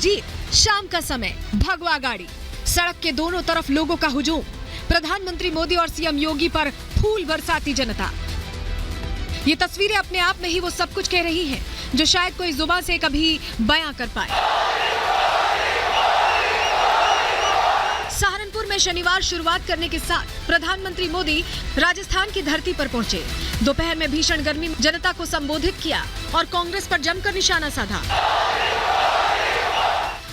जीत। शाम का समय, भगवा गाड़ी, सड़क के दोनों तरफ लोगों का हुजूम। प्रधानमंत्री मोदी और सीएम योगी पर फूल बरसाती जनता। ये तस्वीरें अपने आप में ही वो सब कुछ कह रही हैं जो शायद कोई जुबान से कभी बयां कर पाए। सहारनपुर में शनिवार शुरुआत करने के साथ प्रधानमंत्री मोदी राजस्थान की धरती पर पहुंचे। दोपहर में भीषण गर्मी में जनता को संबोधित किया और कांग्रेस पर जमकर निशाना साधा।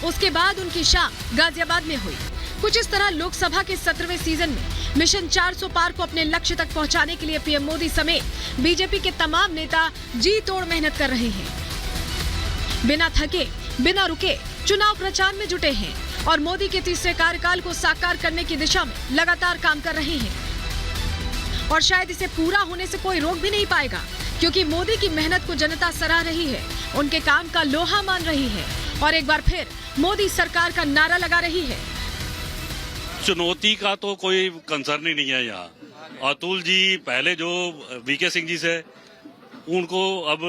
उसके बाद उनकी शाम गाजियाबाद में हुई। कुछ इस तरह लोकसभा के 17वें सीजन में मिशन 400 पार को अपने लक्ष्य तक पहुंचाने के लिए पीएम मोदी समेत बीजेपी के तमाम नेता जी तोड़ मेहनत कर रहे हैं। बिना थके, बिना रुके चुनाव प्रचार में जुटे हैं और मोदी के तीसरे कार्यकाल को साकार करने की दिशा में लगातार काम कर रहे हैं। और शायद इसे पूरा होने से कोई रोक भी नहीं पाएगा, क्योंकि मोदी की मेहनत को जनता सराह रही है, उनके काम का लोहा मान रही है और एक बार फिर मोदी सरकार का नारा लगा रही है। चुनौती का तो कोई कंसर्न ही नहीं है यहाँ। अतुल जी पहले जो वीके सिंह जी से, उनको अब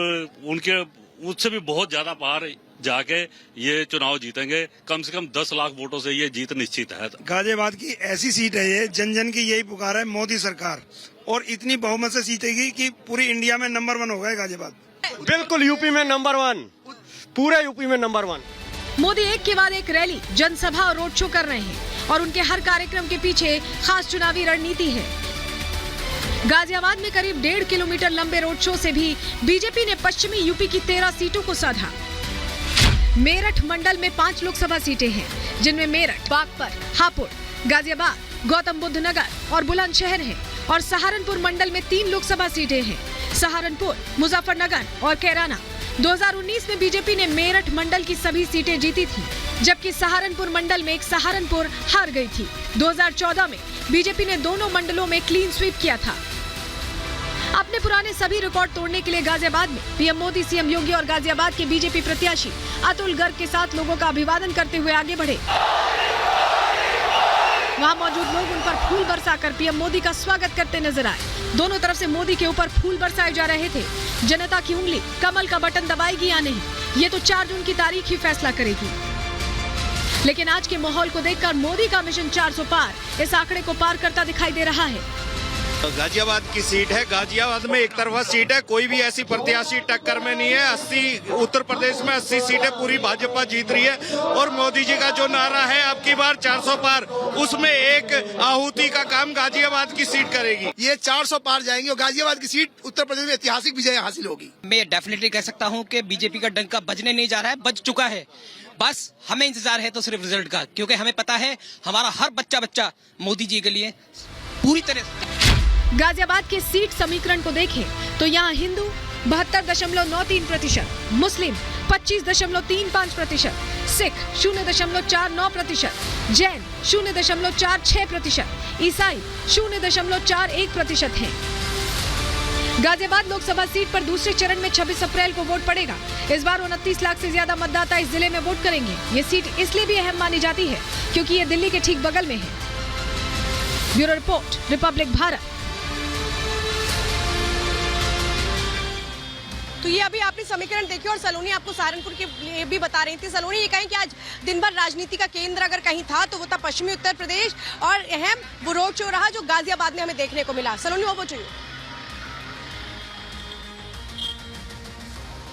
उनके उससे भी बहुत ज्यादा पार जाके ये चुनाव जीतेंगे। कम से कम 10 लाख वोटों से ये जीत निश्चित है। गाजियाबाद की ऐसी सीट है ये, जन जन की यही पुकार है, मोदी सरकार, और इतनी बहुमत से जीतेगी कि पूरी इंडिया में नंबर 1 होगा गाजियाबाद। बिल्कुल यूपी में नंबर 1, पूरे यूपी में नंबर 1। मोदी एक के बाद एक रैली, जनसभा और रोड शो कर रहे हैं और उनके हर कार्यक्रम के पीछे खास चुनावी रणनीति है। गाजियाबाद में करीब 1.5 किलोमीटर लंबे रोड शो से भी बीजेपी ने पश्चिमी यूपी की 13 सीटों को साधा। मेरठ मंडल में 5 लोकसभा सीटें हैं, जिनमें मेरठ, बागपत, हापुड़, गाजियाबाद, गौतम बुद्ध नगर और बुलंदशहर है। और सहारनपुर मंडल में 3 लोकसभा सीटें हैं, सहारनपुर, मुजफ्फरनगर और कैराना। 2019 में बीजेपी ने मेरठ मंडल की सभी सीटें जीती थी, जबकि सहारनपुर मंडल में एक सहारनपुर हार गई थी। 2014 में बीजेपी ने दोनों मंडलों में क्लीन स्वीप किया था। अपने पुराने सभी रिकॉर्ड तोड़ने के लिए गाजियाबाद में पीएम मोदी, सीएम योगी और गाजियाबाद के बीजेपी प्रत्याशी अतुल गर्ग के साथ लोगों का अभिवादन करते हुए आगे बढ़े। वहां मौजूद लोग उन पर फूल बरसाकर पीएम मोदी का स्वागत करते नजर आए। दोनों तरफ से मोदी के ऊपर फूल बरसाए जा रहे थे। जनता की उंगली कमल का बटन दबाएगी या नहीं, ये तो 4 जून की तारीख ही फैसला करेगी। लेकिन आज के माहौल को देखकर मोदी का मिशन 400 पार इस आंकड़े को पार करता दिखाई दे रहा है। गाजियाबाद की सीट है। गाजियाबाद में एक तरफा सीट है, कोई भी ऐसी प्रत्याशी टक्कर में नहीं है। 80 उत्तर प्रदेश में 80 सीटें पूरी भाजपा जीत रही है। और मोदी जी का जो नारा है अब की बार 400 पार, उसमें एक आहुति का काम गाजियाबाद की सीट करेगी। ये 400 पार जाएंगे और गाजियाबाद की सीट उत्तर प्रदेश में ऐतिहासिक विजय हासिल होगी। मैं डेफिनेटली कह सकता हूँ कि बीजेपी का डंका बजने नहीं जा रहा है, बज चुका है। बस हमें इंतजार है तो सिर्फ रिजल्ट का, क्योंकि हमें पता है हमारा हर बच्चा मोदी जी के लिए पूरी तरह से। गाजियाबाद के सीट समीकरण को देखें तो यहाँ हिंदू 72.93%, मुस्लिम 25.35%, सिख 0.49%, जैन 0.46%, ईसाई 0.41% हैं। गाजियाबाद लोकसभा सीट पर दूसरे चरण में 26 अप्रैल को वोट पड़ेगा। इस बार 29 लाख से ज्यादा मतदाता इस जिले में वोट करेंगे। ये सीट इसलिए भी अहम मानी जाती है क्योंकि ये दिल्ली के ठीक बगल में है। Bureau report, Republic Bharat. तो ये अभी आपने समीकरण देखे और सलोनी आपको सहारनपुर के लिए भी बता रही थी। सलोनी, ये कहें कि आज दिन भर राजनीति का केंद्र अगर कहीं था तो वो था पश्चिमी उत्तर प्रदेश, और अहम वो रोड शो रहा जो गाजियाबाद में हमें देखने को मिला। सलोनी, वो चाहिए।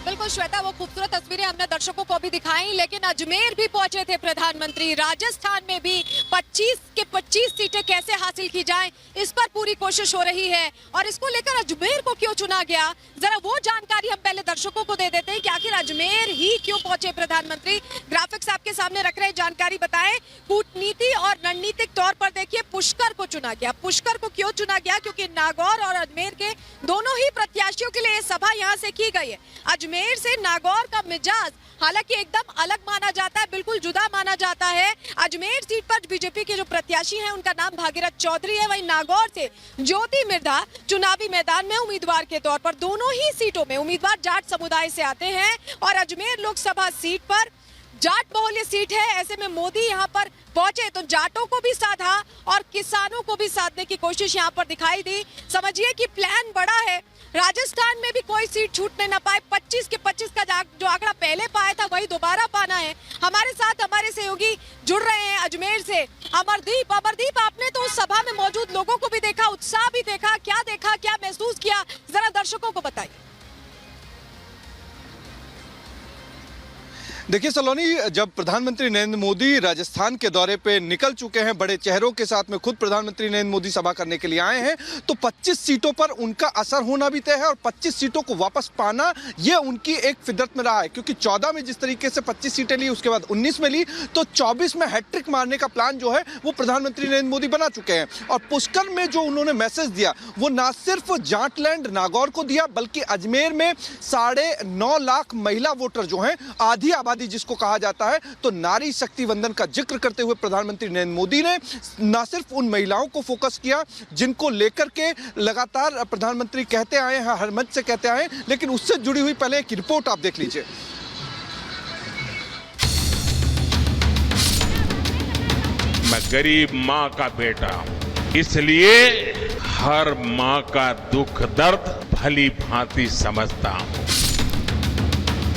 बिल्कुल श्वेता, वो खूबसूरत तस्वीरें हमने दर्शकों को भी दिखाई, लेकिन अजमेर भी पहुंचे थे प्रधानमंत्री। राजस्थान में भी 25 के 25 सीटें कैसे हासिल की जाएं, इस पर पूरी कोशिश हो रही है। और इसको लेकर अजमेर को क्यों चुना गया, जरा वो जानकारी हम पहले दर्शकों को दे देते हैं कि आखिर अजमेर ही क्यों पहुंचे प्रधानमंत्री। ग्राफिक्स आपके सामने रख रहे, जानकारी बताएं। कूटनीति और रणनीतिक तौर पर देखिए पुष्कर को चुना गया। पुष्कर को क्यों चुना गया, क्योंकि नागौर और अजमेर के दोनों ही प्रत्याशियों के लिए सभा यहाँ से की गई है। अजमेर से नागौर का मिजाज हालांकि एकदम अलग माना जाता है, बिल्कुल जुदा माना जाता है। अजमेर सीट पर बीजेपी के जो प्रत्याशी हैं उनका नाम भागीरथ चौधरी है। वहीं नागौर से ज्योति मिर्धा चुनावी मैदान में उम्मीदवार के तौर पर, दोनों ही सीटों में उम्मीदवार जाट समुदाय से आते हैं। और अजमेर लोकसभा सीट पर जाट बहुल्य सीट है, ऐसे में मोदी यहाँ पर पहुंचे तो जाटों को भी साधा और किसानों को भी साधने की कोशिश यहाँ पर दिखाई दी। समझिए कि प्लान बड़ा है, राजस्थान में भी कोई सीट छूटने ना पाए। 25 के 25 का जो आंकड़ा पहले पाया था वही दोबारा पाना है। हमारे साथ हमारे सहयोगी जुड़ रहे हैं अजमेर से। अमरदीप, आपने तो उस सभा में मौजूद लोगों को भी देखा, उत्साह भी देखा, क्या महसूस किया, जरा दर्शकों को बताइए। देखिए सलोनी, जब प्रधानमंत्री नरेंद्र मोदी राजस्थान के दौरे पे निकल चुके हैं, बड़े चेहरों के साथ में खुद प्रधानमंत्री नरेंद्र मोदी सभा करने के लिए आए हैं, तो 25 सीटों पर उनका असर होना भी तय है और 25 सीटों को वापस पाना ये उनकी एक फितरत में रहा है। क्योंकि 14 में जिस तरीके से 25 सीटें ली, उसके बाद 19 में ली, तो 24 में हैट्रिक मारने का प्लान जो है वो प्रधानमंत्री नरेंद्र मोदी बना चुके हैं। और पुष्कर में जो उन्होंने मैसेज दिया वो ना सिर्फ जाटलैंड नागौर को दिया, बल्कि अजमेर में 9.5 लाख महिला वोटर जो हैं, आधी आबादी जिसको कहा जाता है, तो नारी शक्ति वंदन का जिक्र करते हुए प्रधानमंत्री नरेंद्र मोदी ने न सिर्फ उन महिलाओं को फोकस किया जिनको लेकर के लगातार प्रधानमंत्री कहते आए हैं, हर मंच से कहते आए हैं, लेकिन उससे जुड़ी हुई पहले एक रिपोर्ट आप देख लीजिए। मैं गरीब मां का बेटा हूं, इसलिए हर मां का दुख दर्द भली भांति समझता हूं।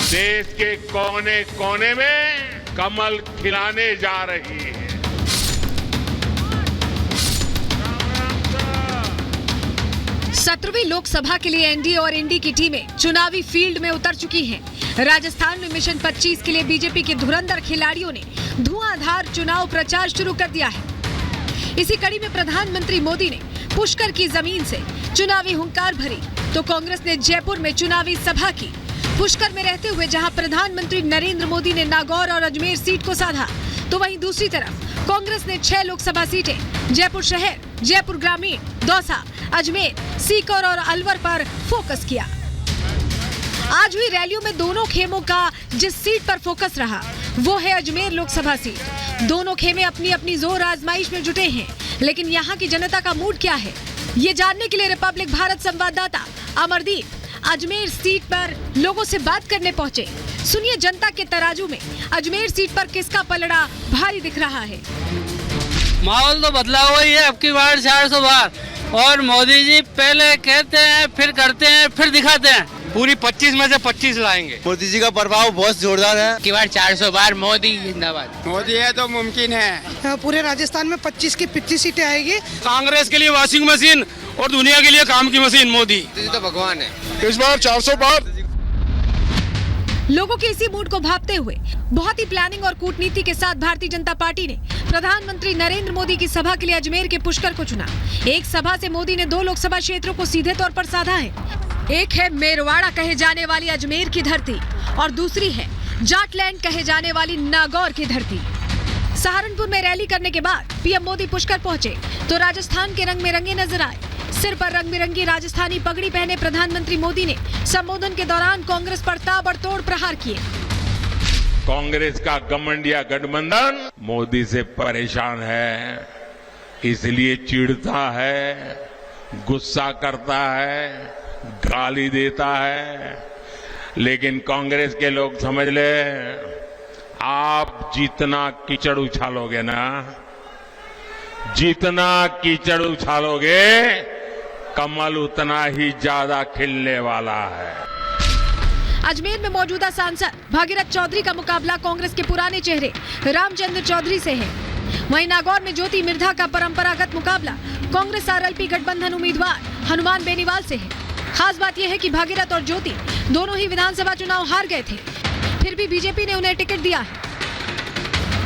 देश के कोने कोने में कमल खिलाने जा रही है। 17वीं लोकसभा के लिए एनडीए और इंडी की टीमें चुनावी फील्ड में उतर चुकी हैं। राजस्थान में मिशन 25 के लिए बीजेपी के धुरंधर खिलाड़ियों ने धुआंधार चुनाव प्रचार शुरू कर दिया है। इसी कड़ी में प्रधानमंत्री मोदी ने पुष्कर की जमीन से चुनावी हुंकार भरी, तो कांग्रेस ने जयपुर में चुनावी सभा की। पुष्कर में रहते हुए जहां प्रधानमंत्री नरेंद्र मोदी ने नागौर और अजमेर सीट को साधा, तो वहीं दूसरी तरफ कांग्रेस ने 6 लोकसभा सीटें जयपुर शहर, जयपुर ग्रामीण, दौसा, अजमेर, सीकर और अलवर पर फोकस किया। आज हुई रैलियों में दोनों खेमों का जिस सीट पर फोकस रहा वो है अजमेर लोकसभा सीट। दोनों खेमे अपनी अपनी जोर आजमाइश में जुटे हैं, लेकिन यहाँ की जनता का मूड क्या है, ये जानने के लिए रिपब्लिक भारत संवाददाता अमरदीप अजमेर सीट पर लोगों से बात करने पहुंचे। सुनिए जनता के तराजू में अजमेर सीट पर किसका पलड़ा भारी दिख रहा है। माहौल तो बदला हुआ ही है, अब की बार 400 बार, और मोदी जी पहले कहते हैं, फिर करते हैं, फिर दिखाते हैं। पूरी 25 में से 25 लाएंगे। मोदी जी का प्रभाव बहुत जोरदार है। की बार 400 बार मोदी जिंदाबाद। मोदी है तो मुमकिन है। पूरे राजस्थान में 25 की 25 सीटें आएगी। कांग्रेस के लिए वॉशिंग मशीन और दुनिया के लिए काम की मशीन मोदी तो भगवान है। इस बार 400 बार। लोगों के इसी मूड को भांपते हुए बहुत ही प्लानिंग और कूटनीति के साथ भारतीय जनता पार्टी ने प्रधानमंत्री नरेंद्र मोदी की सभा के लिए अजमेर के पुष्कर को चुना। एक सभा से मोदी ने 2 लोकसभा क्षेत्रों को सीधे तौर पर साधा है। एक है मेरवाड़ा कहे जाने वाली अजमेर की धरती और दूसरी है जाटलैंड कहे जाने वाली नागौर की धरती। सहारनपुर में रैली करने के बाद पीएम मोदी पुष्कर पहुंचे तो राजस्थान के रंग में रंगे नजर आए। सिर पर रंग बिरंगी राजस्थानी पगड़ी पहने प्रधानमंत्री मोदी ने संबोधन के दौरान कांग्रेस पर ताबड़तोड़ प्रहार किए। कांग्रेस का घमंडिया गठबंधन मोदी से परेशान है, इसलिए चिढ़ता है, गुस्सा करता है, गाली देता है। लेकिन कांग्रेस के लोग समझ ले, आप जितना कीचड़ उछालोगे ना, जितना कीचड़ उछालोगे, कमल उतना ही ज्यादा खिलने वाला है। अजमेर में मौजूदा सांसद भागीरथ चौधरी का मुकाबला कांग्रेस के पुराने चेहरे रामचंद्र चौधरी से है। वहीं नागौर में ज्योति मिर्धा का परंपरागत मुकाबला कांग्रेस आरएलपी गठबंधन उम्मीदवार हनुमान बेनीवाल से है। खास बात यह है कि भागीरथ और ज्योति दोनों ही विधानसभा चुनाव हार गए थे, फिर भी बीजेपी ने उन्हें टिकट दिया है।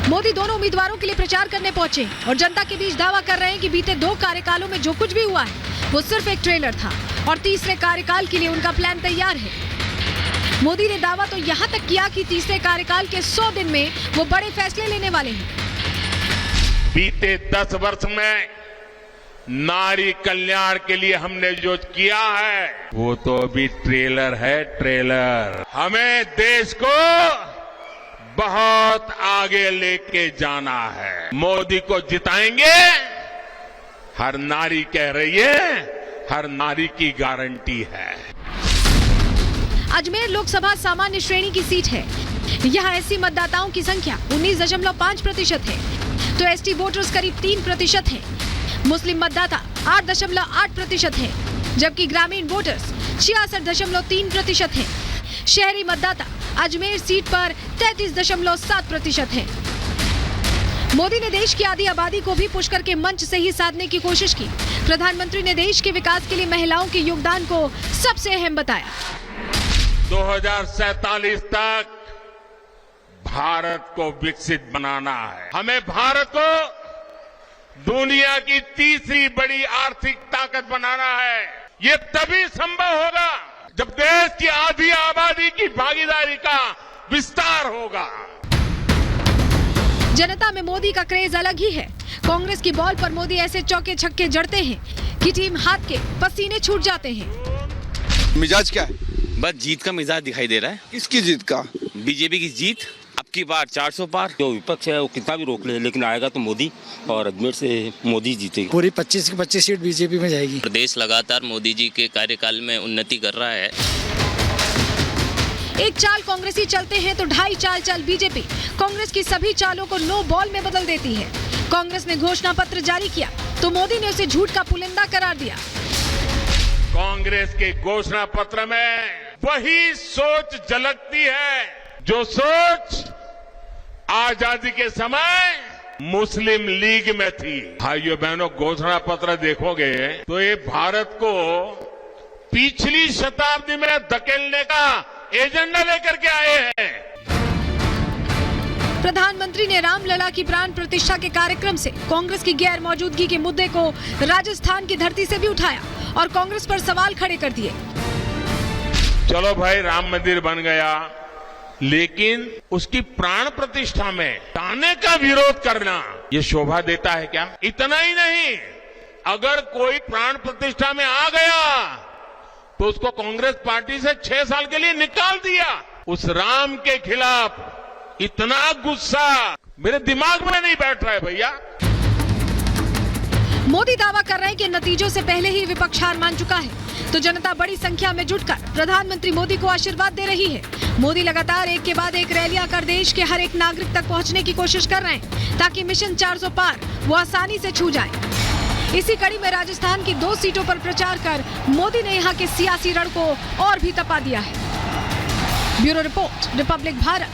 मोदी दोनों उम्मीदवारों के लिए प्रचार करने पहुंचे और जनता के बीच दावा कर रहे हैं कि बीते 2 कार्यकालों में जो कुछ भी हुआ है वो सिर्फ एक ट्रेलर था और तीसरे कार्यकाल के लिए उनका प्लान तैयार है। मोदी ने दावा तो यहाँ तक किया कि तीसरे कार्यकाल के 100 दिन में वो बड़े फैसले लेने वाले हैं। बीते 10 वर्ष में नारी कल्याण के लिए हमने जो किया है वो तो अभी ट्रेलर है, ट्रेलर। हमें देश को बहुत आगे लेके जाना है। मोदी को जिताएंगे, हर नारी कह रही है, हर नारी की गारंटी है। अजमेर लोकसभा सामान्य श्रेणी की सीट है। यहाँ एससी मतदाताओं की संख्या 19.5% है, तो एसटी वोटर्स करीब 3% हैं। मुस्लिम मतदाता 8.8% हैं, जबकि ग्रामीण वोटर्स 66.3% हैं। शहरी मतदाता अजमेर सीट पर 33.7% हैं। मोदी ने देश की आधी आबादी को भी पुष्कर के मंच से ही साधने की कोशिश की। प्रधानमंत्री ने देश के विकास के लिए महिलाओं के योगदान को सबसे अहम बताया। 2047 तक भारत को विकसित बनाना है। हमें भारत को दुनिया की तीसरी बड़ी आर्थिक ताकत बनाना है। ये तभी संभव होगा जब देश की आधी आबादी की भागीदारी का विस्तार होगा। जनता में मोदी का क्रेज अलग ही है। कांग्रेस की बॉल पर मोदी ऐसे चौके छक्के जड़ते हैं कि टीम हाथ के पसीने छूट जाते हैं। मिजाज क्या है? बस जीत का मिजाज दिखाई दे रहा है। किसकी जीत का? बीजेपी की जीत। अब की बार 400 पार। जो विपक्ष है वो कितना भी रोक ले, लेकिन आएगा तो मोदी, और अजमेर से मोदी जीतेगी। पूरी 25 की 25 सीट बीजेपी में जाएगी। प्रदेश लगातार मोदी जी के कार्यकाल में उन्नति कर रहा है। एक चाल कांग्रेसी चलते हैं तो 2.5 चाल चल बीजेपी। कांग्रेस की सभी चालों को नो बॉल में बदल देती है। कांग्रेस ने घोषणा पत्र जारी किया तो मोदी ने उसे झूठ का पुलिंदा करार दिया। कांग्रेस के घोषणा पत्र में वही सोच झलकती है जो सोच आजादी के समय मुस्लिम लीग में थी। भाइयों बहनों, घोषणा पत्र देखोगे तो ये भारत को पिछली शताब्दी में धकेलने का एजेंडा लेकर के आए हैं। प्रधानमंत्री ने रामलला की प्राण प्रतिष्ठा के कार्यक्रम से कांग्रेस की गैर मौजूदगी के मुद्दे को राजस्थान की धरती से भी उठाया और कांग्रेस पर सवाल खड़े कर दिए। चलो भाई, राम मंदिर बन गया, लेकिन उसकी प्राण प्रतिष्ठा में ताने का विरोध करना ये शोभा देता है क्या? इतना ही नहीं, अगर कोई प्राण प्रतिष्ठा में आ गया तो उसको कांग्रेस पार्टी से 6 साल के लिए निकाल दिया। उस राम के खिलाफ इतना गुस्सा मेरे दिमाग में नहीं बैठ रहा है भैया। मोदी दावा कर रहे हैं कि नतीजों से पहले ही विपक्ष हार मान चुका है, तो जनता बड़ी संख्या में जुटकर प्रधानमंत्री मोदी को आशीर्वाद दे रही है। मोदी लगातार एक के बाद एक रैलियां कर देश के हर एक नागरिक तक पहुंचने की कोशिश कर रहे हैं ताकि मिशन 400 पार वो आसानी से छू जाए। इसी कड़ी में राजस्थान की 2 सीटों पर प्रचार कर मोदी ने यहां के सियासी रण को और भी तपा दिया है। Bureau report, Republic Bharat.